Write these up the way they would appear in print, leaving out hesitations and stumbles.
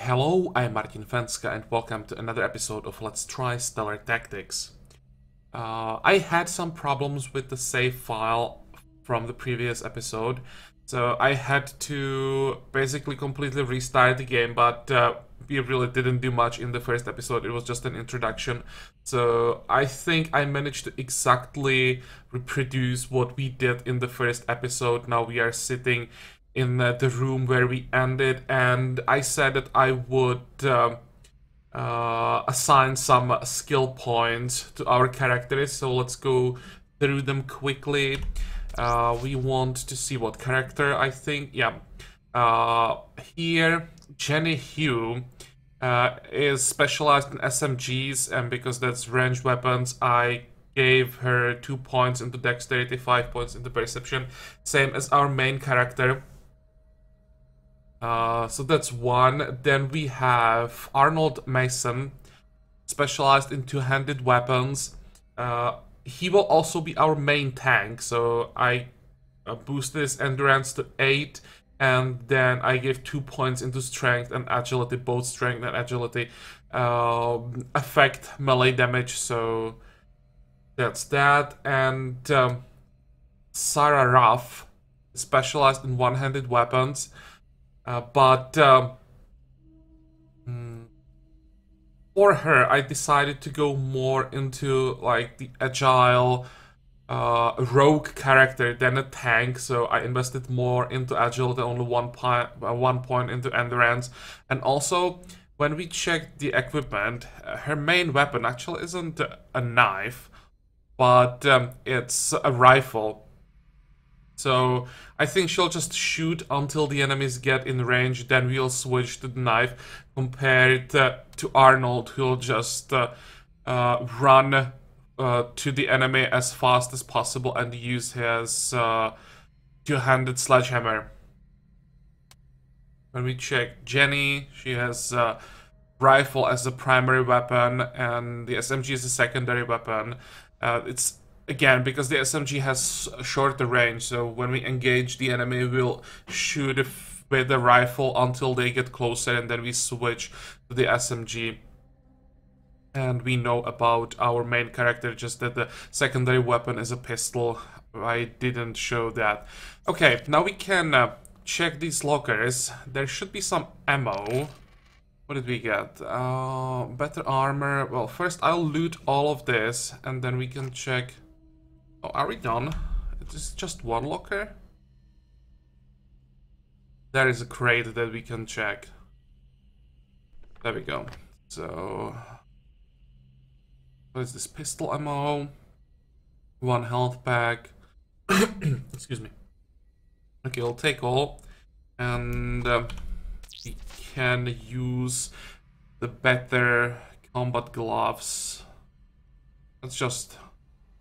Hello, I'm Martin Fencka and welcome to another episode of Let's Try Stellar Tactics. I had some problems with the save file from the previous episode, so I had to basically completely restart the game, but we really didn't do much in the first episode. It was just an introduction, so I think I managed to exactly reproduce what we did in the first episode. Now we are sitting in the room where we ended, and I said that I would assign some skill points to our characters, so let's go through them quickly. We want to see what character, I think. Yeah. Here, Jenny Hugh is specialized in SMGs, and because that's ranged weapons, I gave her 2 points into dexterity, 5 points into perception, same as our main character. So that's one. Then we have Arnold Mason, specialized in two-handed weapons. He will also be our main tank, so I boosted his endurance to 8, and then I gave 2 points into strength and agility. Both strength and agility affect melee damage, so that's that. And Sarah Ruff, specialized in one-handed weapons. For her, I decided to go more into like the agile rogue character than a tank, so I invested more into agility, only 1 point into endurance. And also, when we checked the equipment, her main weapon actually isn't a knife, but it's a rifle. So I think she'll just shoot until the enemies get in range, then we'll switch to the knife, compared to Arnold, who'll just run to the enemy as fast as possible and use his two-handed sledgehammer. When we check Jenny, she has rifle as a primary weapon and the SMG is a secondary weapon. It's again, because the SMG has a shorter range, so when we engage the enemy, we'll shoot with the rifle until they get closer, and then we switch to the SMG. And we know about our main character, just that the secondary weapon is a pistol. I didn't show that. Okay, now we can check these lockers. There should be some ammo. What did we get? Better armor. Well, first I'll loot all of this, and then we can check. Oh, are we done? It's just one locker? There is a crate that we can check. There we go. So, what is this? Pistol ammo. 1 health pack. Excuse me. Okay, I'll take all. And we can use the better combat gloves. That's just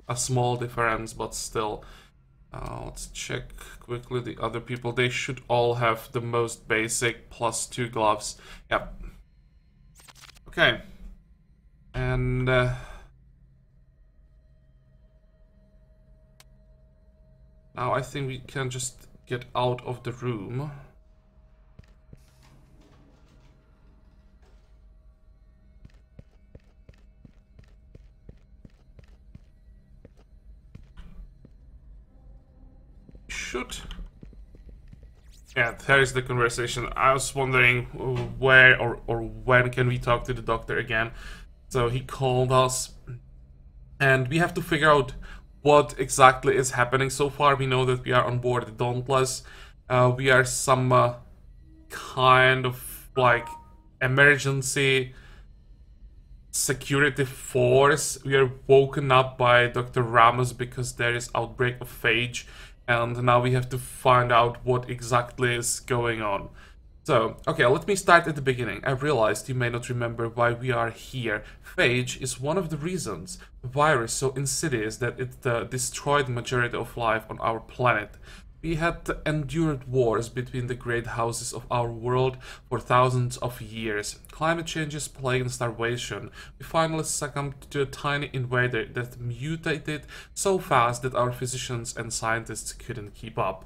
a small difference, but still. Let's check quickly the other people. They should all have the most basic +2 gloves. Yep. Okay. And now I think we can just get out of the room. Should. Yeah, there is the conversation. I was wondering where or when can we talk to the doctor again. So he called us, and we have to figure out what exactly is happening. So far we know that we are on board the Dauntless. We are some kind of like emergency security force. We are woken up by Dr. Ramos because there is outbreak of phage. And now we have to find out what exactly is going on. So, okay, let me start at the beginning. I realized you may not remember why we are here. Phage is one of the reasons. The virus so insidious that it destroyed the majority of life on our planet. We had endured wars between the great houses of our world for thousands of years. Climate changes, plague and starvation. We finally succumbed to a tiny invader that mutated so fast that our physicians and scientists couldn't keep up.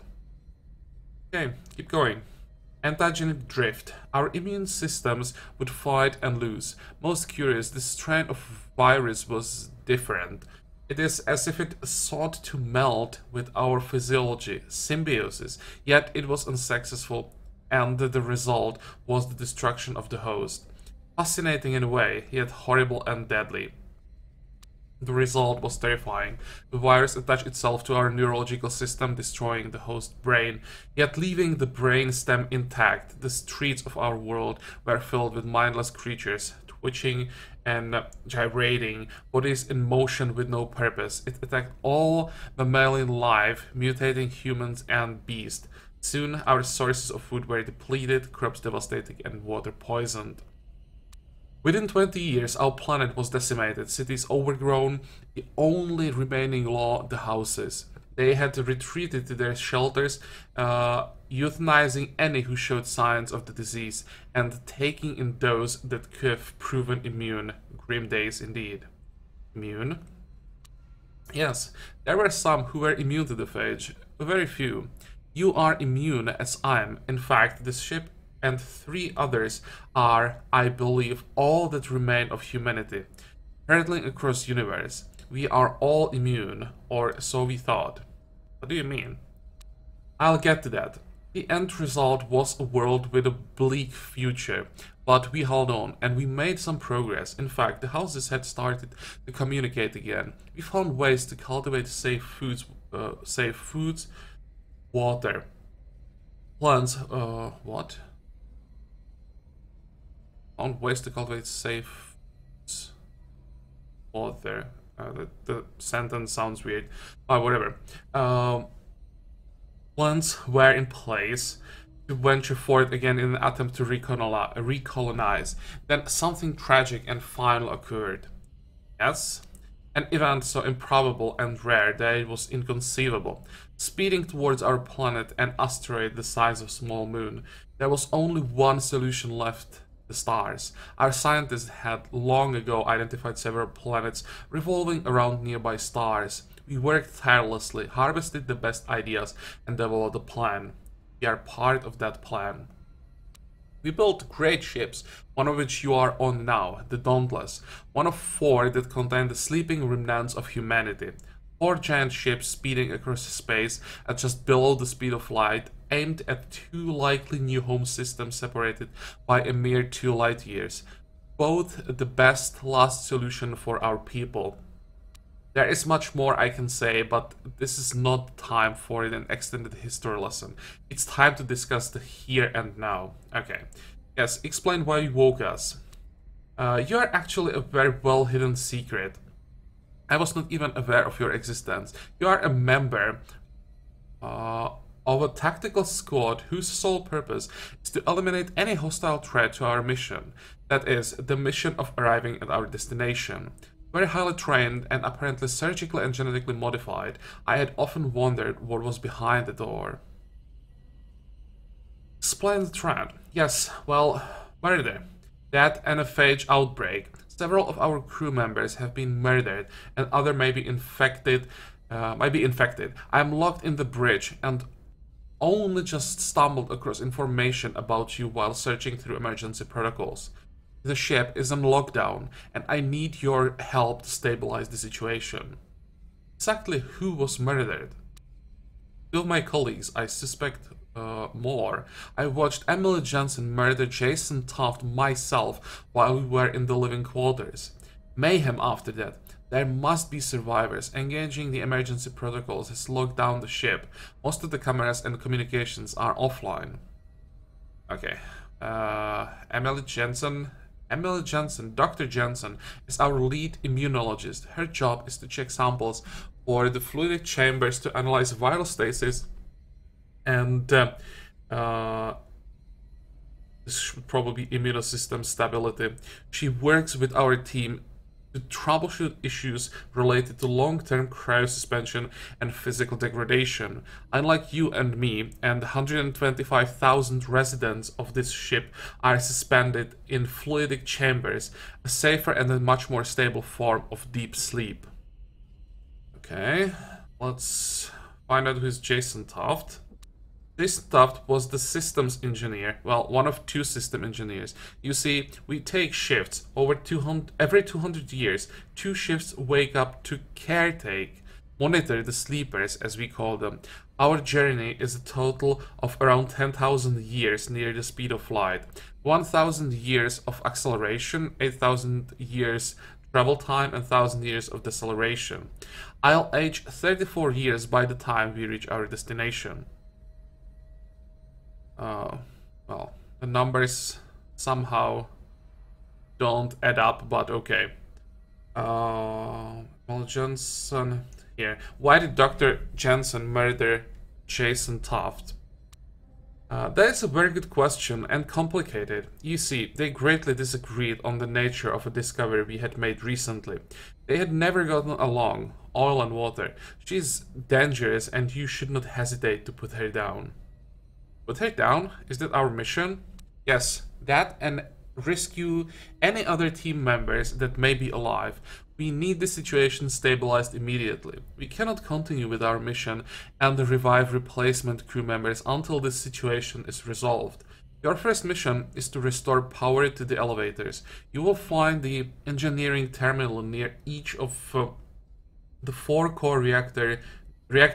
Okay, keep going. Antigenic drift. Our immune systems would fight and lose. Most curious, this strain of virus was different. It is as if it sought to melt with our physiology, symbiosis, yet it was unsuccessful, and the result was the destruction of the host. Fascinating in a way, yet horrible and deadly. The result was terrifying. The virus attached itself to our neurological system, destroying the host brain, yet leaving the brain stem intact. The streets of our world were filled with mindless creatures, twitching and gyrating, bodies in motion with no purpose. It attacked all mammalian life, mutating humans and beasts. Soon our sources of food were depleted, crops devastated, and water poisoned. Within 20 years, our planet was decimated, cities overgrown, the only remaining law the houses. They had retreated to their shelters, euthanizing any who showed signs of the disease, and taking in those that could have proven immune. Grim days indeed. Immune? Yes, there were some who were immune to the phage, very few. You are immune as I am. In fact, this ship and 3 others are, I believe, all that remain of humanity. Hurtling across the universe, we are all immune, or so we thought. What do you mean? I'll get to that. The end result was a world with a bleak future, but we held on, and we made some progress. In fact, the houses had started to communicate again. We found ways to cultivate safe foods, water, plants, what? Found ways to cultivate safe water. The sentence sounds weird. Whatever. Plans were in place to venture forth again in an attempt to recolonize. Then something tragic and final occurred. Yes? An event so improbable and rare that it was inconceivable. Speeding towards our planet, an asteroid the size of a small moon, there was only one solution left. The stars. Our scientists had long ago identified several planets revolving around nearby stars. We worked tirelessly, harvested the best ideas, and developed a plan. We are part of that plan. We built great ships, one of which you are on now, the Dauntless, one of 4 that contain the sleeping remnants of humanity. 4 giant ships speeding across space at just below the speed of light, aimed at 2 likely new home systems separated by a mere 2 light years. Both the best last solution for our people. There is much more I can say, but this is not the time for an extended history lesson. It's time to discuss the here and now. Okay. Yes, explain why you woke us. You are actually a very well hidden secret. I was not even aware of your existence. You are a member of a tactical squad whose sole purpose is to eliminate any hostile threat to our mission. That is, the mission of arriving at our destination. Very highly trained and apparently surgically and genetically modified, I had often wondered what was behind the door. Explain the threat. Yes, well, murder. That and a phage outbreak. Several of our crew members have been murdered, and others may be infected. I am locked in the bridge, and only just stumbled across information about you while searching through emergency protocols. The ship is on lockdown, and I need your help to stabilize the situation. Exactly who was murdered? 2 of my colleagues, I suspect more. I watched Emily Jensen murder Jason Taft myself while we were in the living quarters. Mayhem after that. There must be survivors. Engaging the emergency protocols has locked down the ship. Most of the cameras and communications are offline. Okay. Emily Jensen, Dr. Jensen is our lead immunologist. Her job is to check samples for the fluidic chambers to analyze viral stasis and this should probably be immunosystem stability. She works with our team to troubleshoot issues related to long-term cryosuspension and physical degradation. Unlike you and me, and 125,000 residents of this ship are suspended in fluidic chambers, a safer and a much more stable form of deep sleep. Okay, let's find out who's Jason Taft. This Tuft was the systems engineer, well, one of two system engineers. You see, we take shifts over 200, every 200 years. Two shifts wake up to caretake, monitor the sleepers, as we call them. Our journey is a total of around 10,000 years near the speed of light. 1,000 years of acceleration, 8,000 years travel time, and 1,000 years of deceleration. I'll age 34 years by the time we reach our destination. Well, the numbers somehow don't add up, but okay. Well, Johnson here. Why did Dr. Jensen murder Jason Tuft? That is a very good question and complicated. You see, they greatly disagreed on the nature of a discovery we had made recently. They had never gotten along, oil and water. She's dangerous and you should not hesitate to put her down. Put her down? Is that our mission? Yes, that and rescue any other team members that may be alive. We need the situation stabilized immediately. We cannot continue with our mission and revive replacement crew members until this situation is resolved. Your first mission is to restore power to the elevators. You will find the engineering terminal near each of the 4 core reactor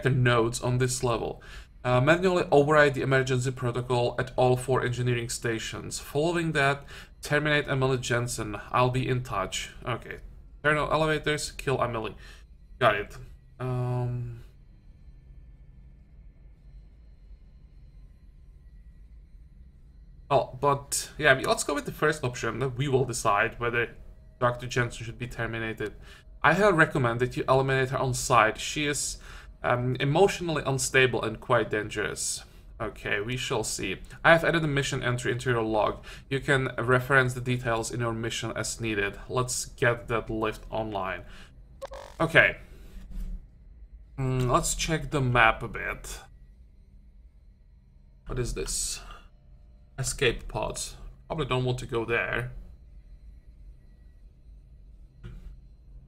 nodes on this level. Manually override the emergency protocol at all 4 engineering stations. Following that, terminate Emily Jensen. I'll be in touch. Okay. Turn on elevators, kill Emily. Got it. Well, but yeah, let's go with the first option. We will decide whether Dr. Jensen should be terminated. I highly recommend that you eliminate her on sight. She is emotionally unstable and quite dangerous. Okay, we shall see. I have added a mission entry into your log. You can reference the details in your mission as needed. Let's get that lift online. Okay. Let's check the map a bit. What is this? Escape pods. Probably don't want to go there.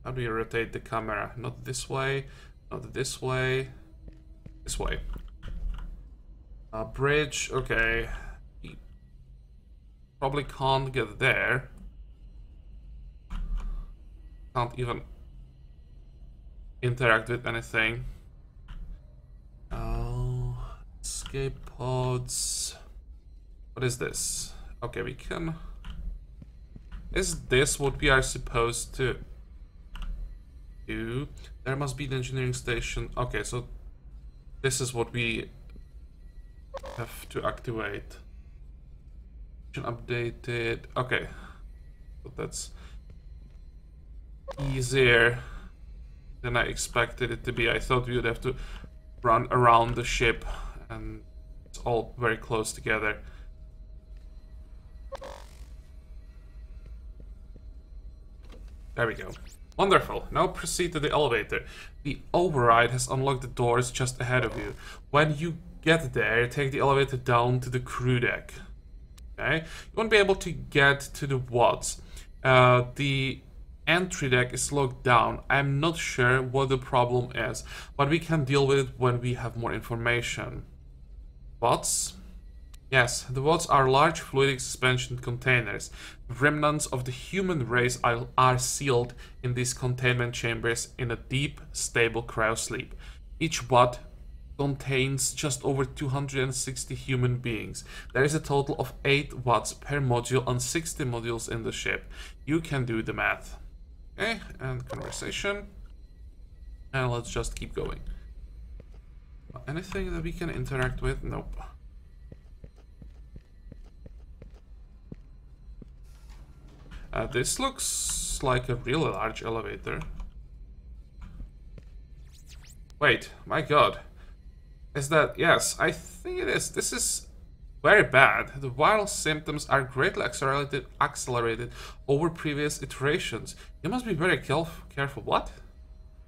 How do you rotate the camera? Not this way, not this way, this way. Bridge, okay. Probably can't get there. Can't even interact with anything. Escape pods. What is this? Okay, we can... Is this what we are supposed to do? There must be the engineering station. Okay, so this is what we have to activate. Updated. Okay, but that's easier than I expected it to be. I thought we would have to run around the ship, and it's all very close together. There we go. Wonderful. Now proceed to the elevator. The override has unlocked the doors just ahead of you. When you get there, take the elevator down to the crew deck. Okay? You won't be able to get to the WADs. The entry deck is locked down. I'm not sure what the problem is, but we can deal with it when we have more information. WADs? Yes, the WADs are large fluidic suspension containers. Remnants of the human race are sealed in these containment chambers in a deep, stable cryosleep. Each WAD contains just over 260 human beings. There is a total of 8 watts per module and 60 modules in the ship. You can do the math. Okay, and conversation. And let's just keep going. Anything that we can interact with? Nope. This looks like a really large elevator. Wait, my god. Is that... Yes, I think it is. This is very bad. The viral symptoms are greatly accelerated over previous iterations. You must be very careful. What?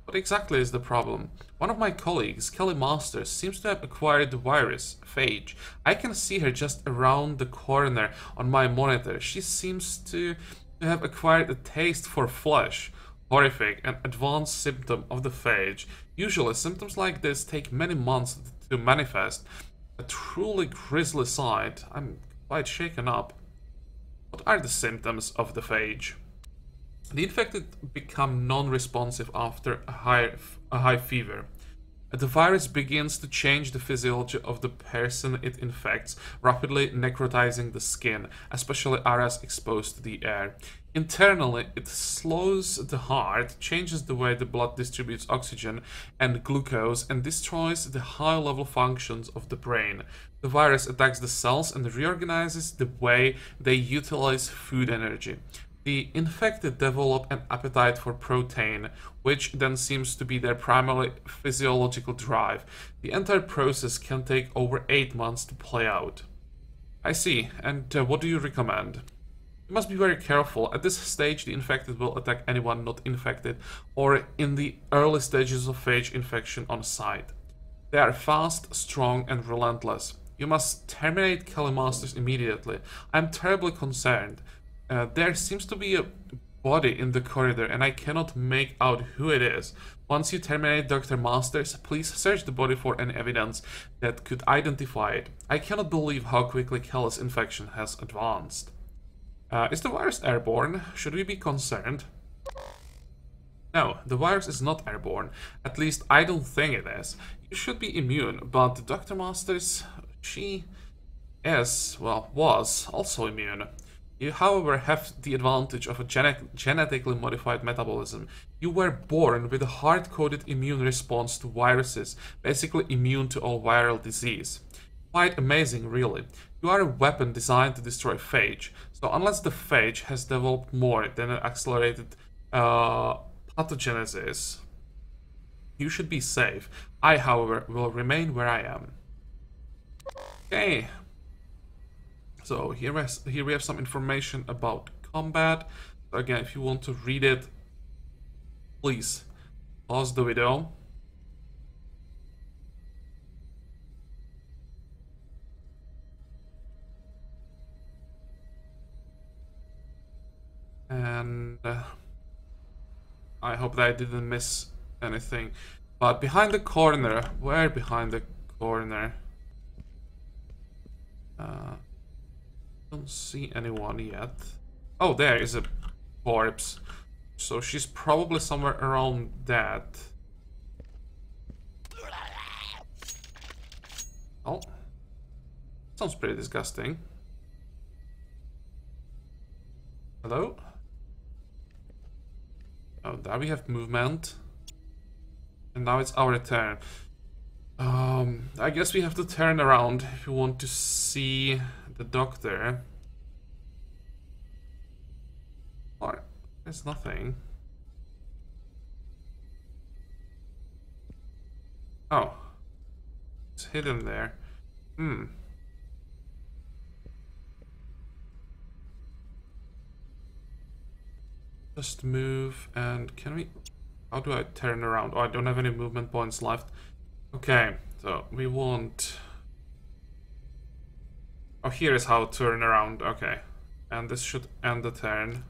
What exactly is the problem? One of my colleagues, Kelly Masters, seems to have acquired the virus, phage. I can see her just around the corner on my monitor. She seems to have acquired a taste for flesh. Horrific and advanced symptom of the phage. Usually, symptoms like this take many months to manifest. A truly grisly sight. I'm quite shaken up. What are the symptoms of the phage? The infected become non-responsive after a high fever. The virus begins to change the physiology of the person it infects, rapidly necrotizing the skin, especially areas exposed to the air. Internally, it slows the heart, changes the way the blood distributes oxygen and glucose, and destroys the high-level functions of the brain. The virus attacks the cells and reorganizes the way they utilize food energy. The infected develop an appetite for protein, which then seems to be their primary physiological drive. The entire process can take over 8 months to play out. I see, and what do you recommend? You must be very careful. At this stage, the infected will attack anyone not infected or in the early stages of phage infection on site. They are fast, strong, and relentless. You must terminate Kelly Masters immediately. I'm terribly concerned. There seems to be a body in the corridor and I cannot make out who it is. Once you terminate Dr. Masters, please search the body for any evidence that could identify it. I cannot believe how quickly Kelly's infection has advanced. Is the virus airborne? Should we be concerned? No, the virus is not airborne. At least I don't think it is. You should be immune, but Dr. Masters, she is, well, was also immune. You, however, have the advantage of a genetically modified metabolism. You were born with a hard-coded immune response to viruses, basically immune to all viral disease. Quite amazing, really. You are a weapon designed to destroy phage, so unless the phage has developed more than an accelerated pathogenesis, you should be safe. I, however, will remain where I am. Okay. So here we have some information about combat. Again, if you want to read it, please pause the video. And I hope that I didn't miss anything. But behind the corner, where behind the corner? Don't see anyone yet. Oh, there is a corpse. So she's probably somewhere around that. Oh. Sounds pretty disgusting. Hello? Oh, there we have movement. And now it's our turn. I guess we have to turn around if you want to see the doctor. Or there's nothing. Oh. It's hidden there. Just move and can we... How do I turn around? Oh, I don't have any movement points left. Okay, so we want... Oh, here is how to turn around. Okay. And this should end the turn.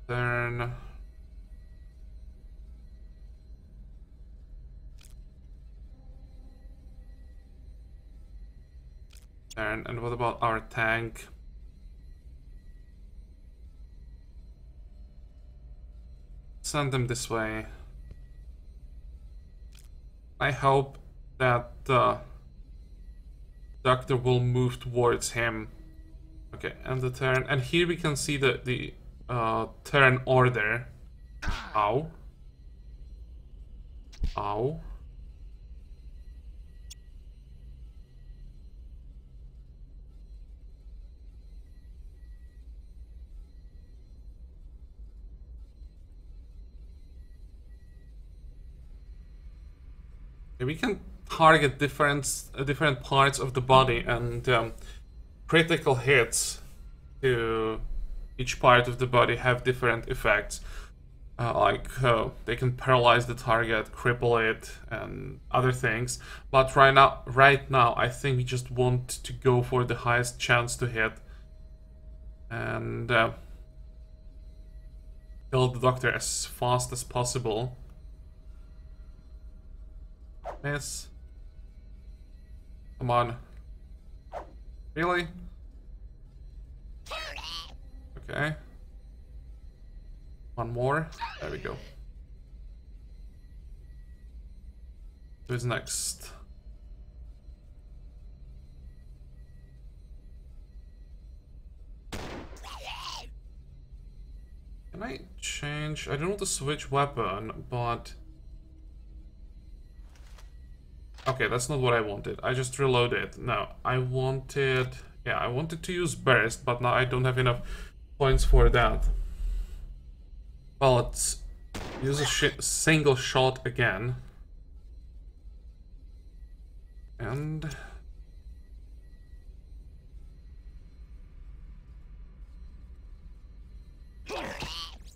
Turn. Turn. And what about our tank? Send them this way. I hope that the doctor will move towards him. Okay, and the turn. And here we can see the turn order. Ow. Ow. We can target different parts of the body, and critical hits to each part of the body have different effects. They can paralyze the target, cripple it, and other things. But right now, I think we just want to go for the highest chance to hit and kill the doctor as fast as possible. Miss. Come on. Really? Okay. One more. There we go. Who's next? Can I change? I don't want to switch weapon, but... Okay, that's not what I wanted. I just reloaded. No, I wanted... Yeah, I wanted to use burst, but now I don't have enough points for that. Well, let's use a single shot again. And...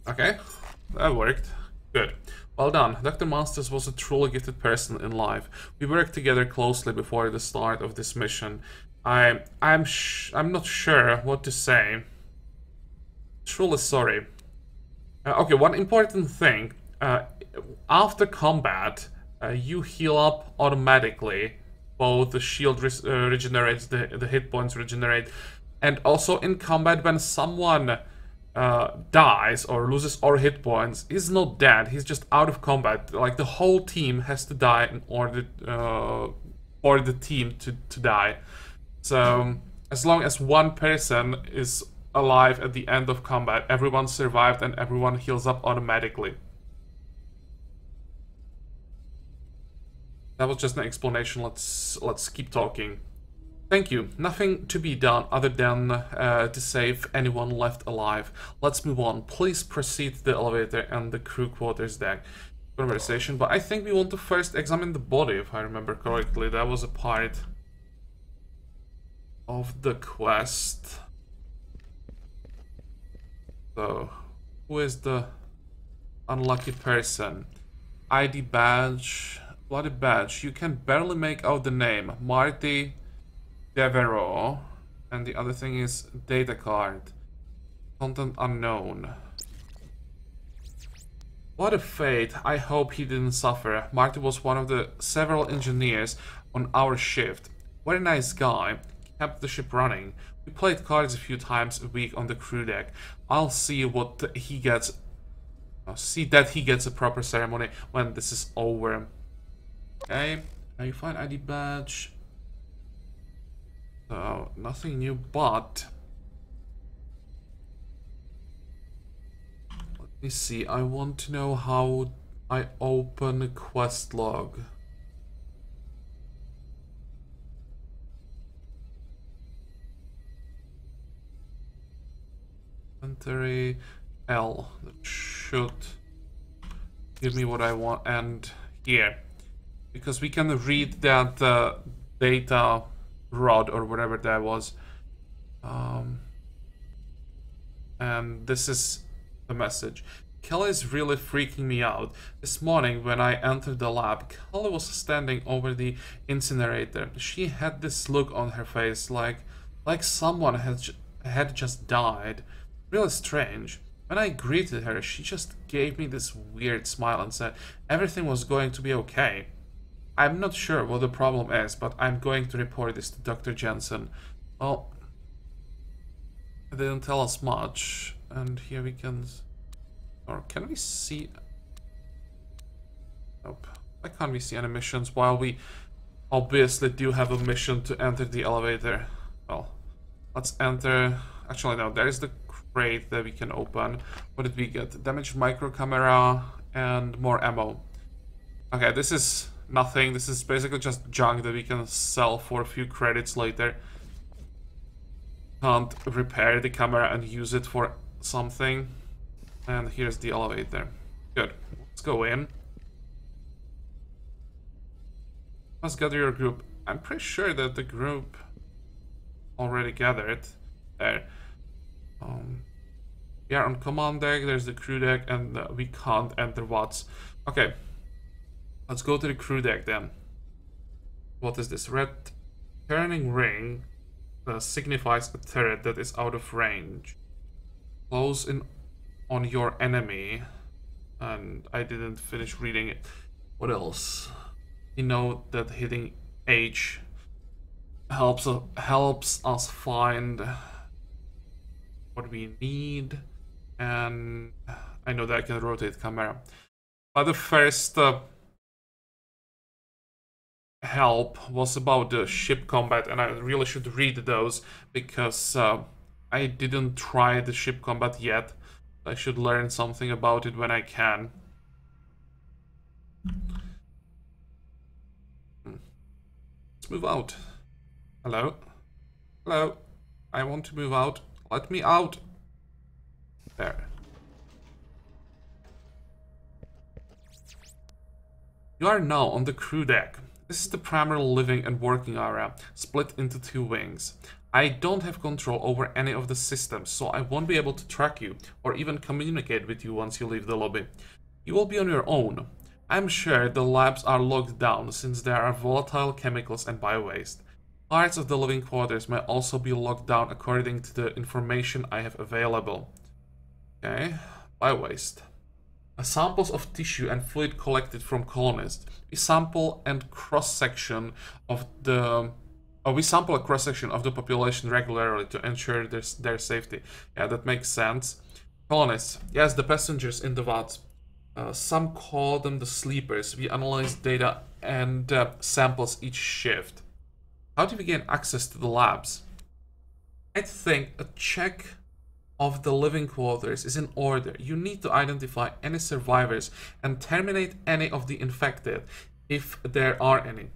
Okay, that worked. Good. Well done. Dr. Masters was a truly gifted person in life. We worked together closely before the start of this mission. I'm not sure what to say. Truly sorry. Okay, one important thing. After combat, you heal up automatically. Both the shield regenerates, the hit points regenerate. And also in combat, when someone dies or loses all hit points, he's not dead, he's just out of combat. Like, the whole team has to die in order for the team to die. So, as long as one person is alive at the end of combat, everyone survived and everyone heals up automatically. That was just an explanation. Let's keep talking. Thank you. Nothing to be done other than to save anyone left alive. Let's move on. Please proceed to the elevator and the crew quarters deck. Conversation, but I think we want to first examine the body, if I remember correctly. That was a part of the quest. So, who is the unlucky person? ID badge, bloody badge. You can barely make out the name. Marty Devereaux. And the other thing is data card. Content unknown. What a fate. I hope he didn't suffer. Marty was one of the several engineers on our shift. Very nice guy. Kept the ship running. We played cards a few times a week on the crew deck. I'll see what he gets. See that he gets a proper ceremony when this is over. Okay. Now you find ID badge. So, nothing new, but... Let me see. I want to know how I open a quest log. Inventory L. That should give me what I want. And here. Because we can read that data rod or whatever that was. And this is the message. Kelly is really freaking me out. This morning when I entered the lab, Kelly was standing over the incinerator. She had this look on her face like someone had just died. Really strange. When I greeted her, she just gave me this weird smile and said everything was going to be okay. I'm not sure what the problem is, but I'm going to report this to Dr. Jensen. Well, they didn't tell us much. And here we can... Or can we see... Nope. Why can't we see any missions while we obviously do have a mission to enter the elevator? Well, let's enter... Actually, no, there's the crate that we can open. What did we get? Damaged micro camera and more ammo. Okay, this is... nothing. This is basically just junk that we can sell for a few credits later. Can't repair the camera and use it for something. And here's the elevator. Good. Let's go in. Let's gather your group. I'm pretty sure that the group already gathered there. We are on command deck, there's the crew deck, and we can't enter WATS. Okay, let's go to the crew deck then. What is this? Red turning ring signifies a turret that is out of range. Close in on your enemy. And I didn't finish reading it. What else? You know that hitting H helps us find what we need. And I know that I can rotate camera. But the first help was about the ship combat, and I really should read those because I didn't try the ship combat yet. I should learn something about it when I can. Let's move out. Hello? Hello? I want to move out. Let me out. There. You are now on the crew deck. This is the primary living and working area, split into 2 wings. I don't have control over any of the systems, so I won't be able to track you or even communicate with you once you leave the lobby. You will be on your own. I'm sure the labs are locked down since there are volatile chemicals and biowaste. Parts of the living quarters may also be locked down according to the information I have available. Okay, biowaste. Samples of tissue and fluid collected from colonists. We sample a cross-section of the population regularly to ensure their safety. Yeah, that makes sense. Colonists. Yes, the passengers in the VATS. Some call them the sleepers. We analyze data and samples each shift. How do we gain access to the labs? I think a check of the living quarters is in order. You need to identify any survivors and terminate any of the infected, if there are any.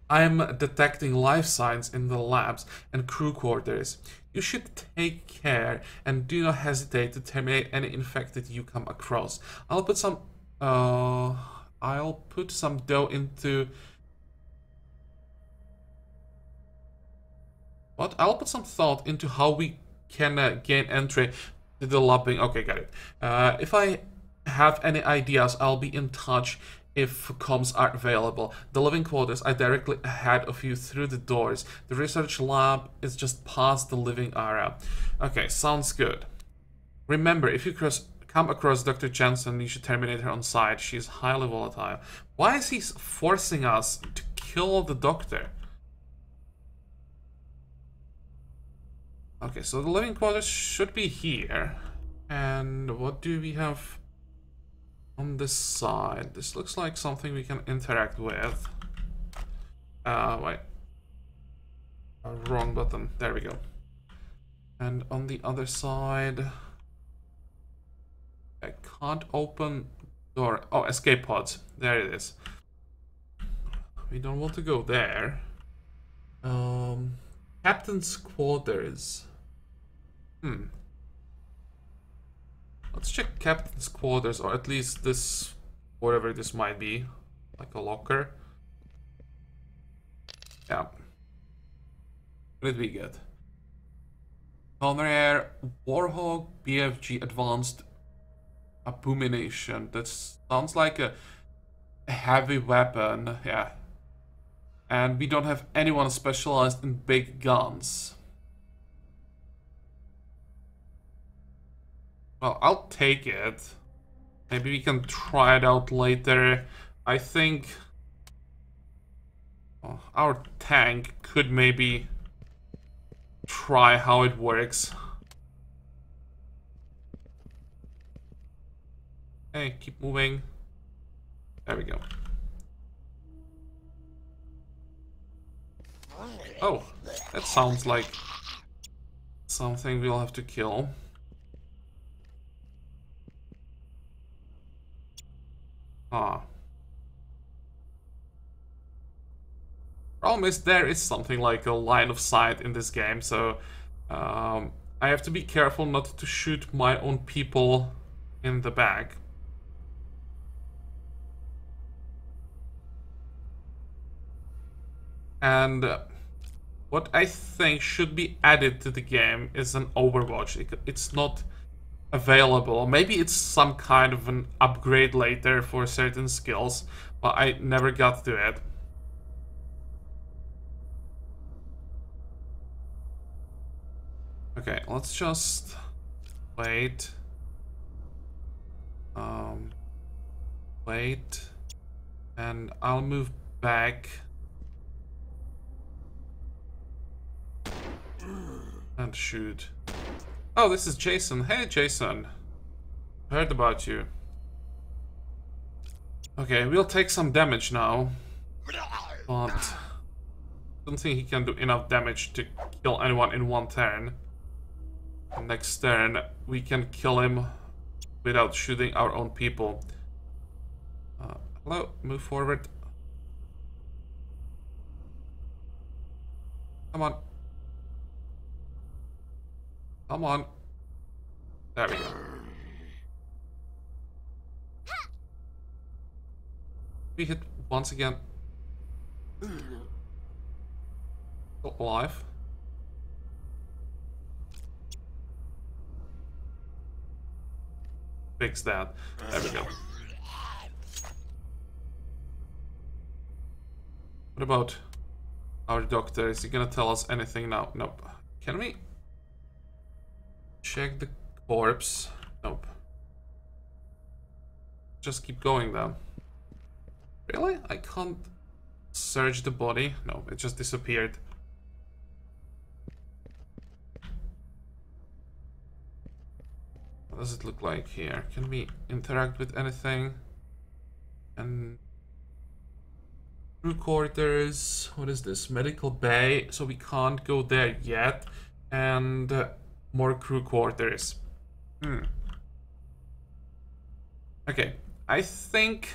I am detecting life signs in the labs and crew quarters. You should take care and do not hesitate to terminate any infected you come across. I'll put some dough into... What? I'll put some thought into how we can gain entry to the lobby. Okay, got it. If I have any ideas, I'll be in touch if comms are available. The living quarters are directly ahead of you through the doors. The research lab is just past the living area. Okay, sounds good. Remember, if you come across Dr. Jensen, you should terminate her on sight. She is highly volatile. Why is he forcing us to kill the doctor? Okay, so the living quarters should be here. And what do we have on this side? This looks like something we can interact with. Wait. Wrong button. There we go. And on the other side... I can't open door. Oh, escape pods. There it is. We don't want to go there. Captain's quarters. Let's check captain's quarters, or at least this, whatever this might be, like a locker. Yeah. What did we get? Conrair, Warhawk, BFG, Advanced Abomination. That sounds like a heavy weapon, yeah. And we don't have anyone specialized in big guns. Well, I'll take it. Maybe we can try it out later. I think our tank could maybe try how it works. Hey, keep moving. There we go. Oh, that sounds like something we'll have to kill. Ah. Problem is, there is something like a line of sight in this game, so I have to be careful not to shoot my own people in the back. And what I think should be added to the game is an Overwatch. It's not available. Maybe it's some kind of an upgrade later for certain skills, but I never got to it. Okay, let's just wait. Wait. And I'll move back. And shoot. Oh, this is Jason. Hey, Jason. Heard about you. Okay, we'll take some damage now. But I don't think he can do enough damage to kill anyone in one turn. Next turn, we can kill him without shooting our own people. Hello, move forward. Come on. Come on. There we go. We hit once again. Still alive. Fix that. There we go. What about our doctor? Is he gonna tell us anything now? Nope. Can we check the corpse? Nope. Just keep going then. Really? I can't search the body? No, it just disappeared. What does it look like here? Can we interact with anything? And crew quarters. What is this? Medical bay. So we can't go there yet. And more crew quarters. Okay, I think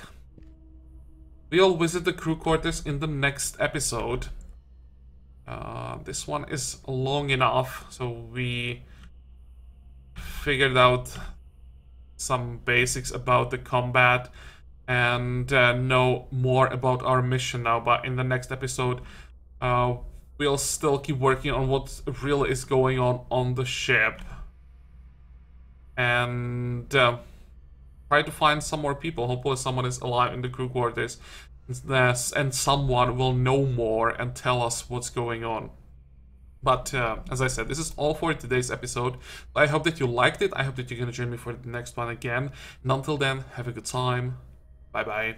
we'll visit the crew quarters in the next episode. This one is long enough, so we figured out some basics about the combat and know more about our mission now. But in the next episode, we'll still keep working on what really is going on the ship. And try to find some more people. Hopefully someone is alive in the crew quarters. And someone will know more and tell us what's going on. But as I said, this is all for today's episode. I hope that you liked it. I hope that you're going to join me for the next one again. And until then, have a good time. Bye-bye.